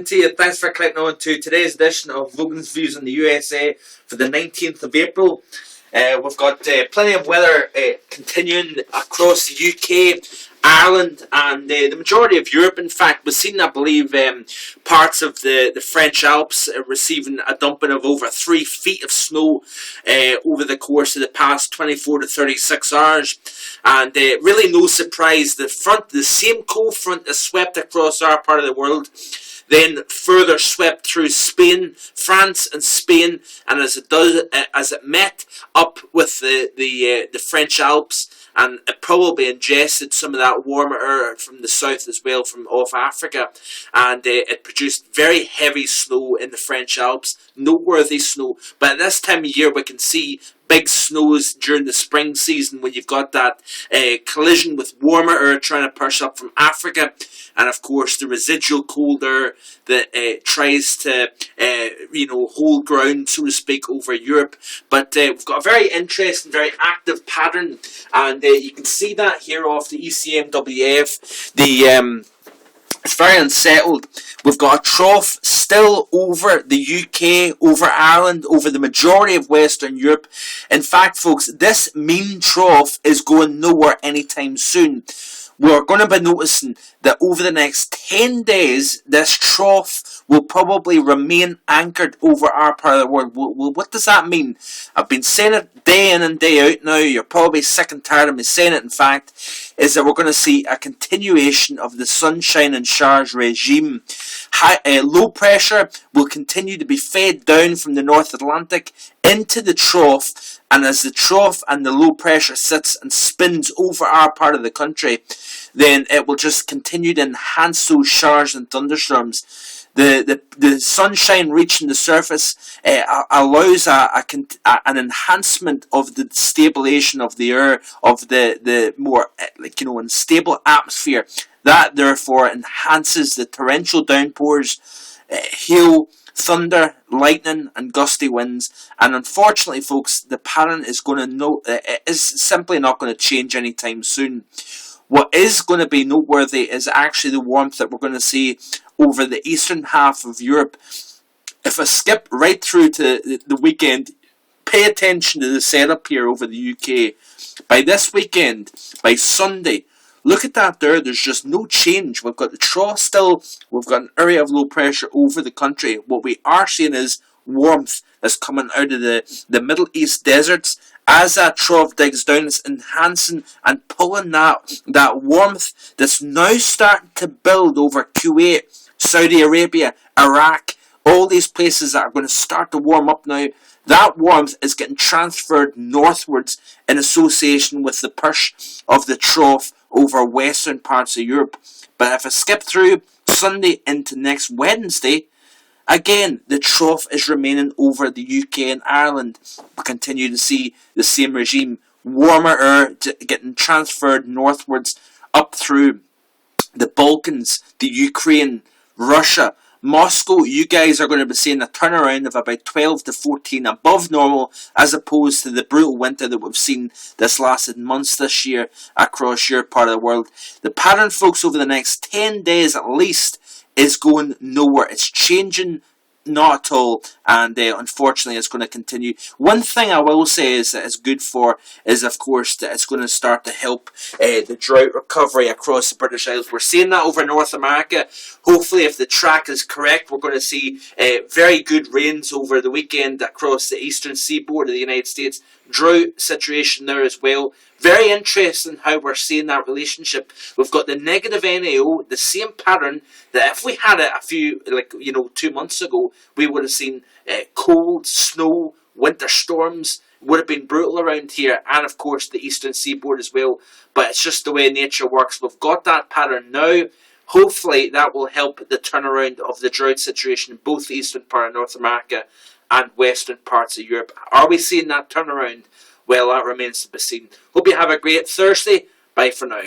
To you. Thanks for clicking on to today's edition of VOGAN'S Views on the USA for the 19th of April. We've got plenty of weather continuing across the UK, Ireland, and the majority of Europe. In fact, we've seen, I believe, parts of the French Alps receiving a dumping of over 3 feet of snow over the course of the past 24 to 36 hours. And really no surprise, the same cold front that swept across our part of the world then further swept through Spain, France and Spain, and as it met up with the French Alps, and it probably ingested some of that warmer air from the south as well, from off Africa, and it produced very heavy snow in the French Alps, noteworthy snow. But at this time of year we can see big snows during the spring season when you've got that collision with warmer air trying to push up from Africa, and of course the residual cold air that tries to hold ground, so to speak, over Europe. But we've got a very interesting, very active pattern, and you can see that here off the ECMWF. It's very unsettled. We've got a trough still over the UK, over Ireland, over the majority of Western Europe. In fact, folks, this mean trough is going nowhere anytime soon. We're going to be noticing that over the next 10 days, this trough will probably remain anchored over our part of the world. Well, what does that mean? I've been saying it day in and day out now. You're probably sick and tired of me saying it, in fact, is that we're going to see a continuation of the sunshine and showers regime. Low pressure will continue to be fed down from the North Atlantic into the trough, and as the trough and the low pressure sits and spins over our part of the country, then it will just continue to enhance those showers and thunderstorms. The sunshine reaching the surface allows an enhancement of the stabilization of the air, of the more unstable atmosphere. That therefore enhances the torrential downpours, hail, thunder, lightning and gusty winds. And unfortunately, folks, the pattern is simply not going to change anytime soon. What is going to be noteworthy is actually the warmth that we're going to see over the eastern half of Europe. If I skip right through to the weekend, pay attention to the setup here over the UK. By this weekend, by Sunday, look at that there. There's just no change. We've got the trough still. We've got an area of low pressure over the country. What we are seeing is warmth that's coming out of the Middle East deserts. As that trough digs down, it's enhancing and pulling that warmth that's now starting to build over Kuwait, Saudi Arabia, Iraq, all these places that are going to start to warm up now. That warmth is getting transferred northwards in association with the push of the trough over western parts of Europe. But if I skip through Sunday into next Wednesday, again, the trough is remaining over the UK and Ireland. We continue to see the same regime. Warmer air getting transferred northwards up through the Balkans, the Ukraine, Russia, Moscow. You guys are going to be seeing a turnaround of about 12 to 14 above normal, as opposed to the brutal winter that we've seen this lasted months this year across your part of the world. The pattern, folks, over the next 10 days at least is going nowhere. It's changing not at all, and unfortunately it's going to continue. One thing I will say is that it's good for is, of course, that it's going to start to help the drought recovery across the British Isles. We're seeing that over North America. Hopefully, if the track is correct, we're going to see very good rains over the weekend across the eastern seaboard of the United States. Drought situation there as well. Very interesting how we're seeing that relationship. We've got the negative NAO, the same pattern that if we had it 2 months ago, we would have seen cold, snow, winter storms. Would have been brutal around here, and of course the eastern seaboard as well. But it's just the way nature works. We've got that pattern now. Hopefully that will help the turnaround of the drought situation in both the eastern part of North America and western parts of Europe. Are we seeing that turnaround? Well, that remains to be seen. Hope you have a great Thursday. Bye for now.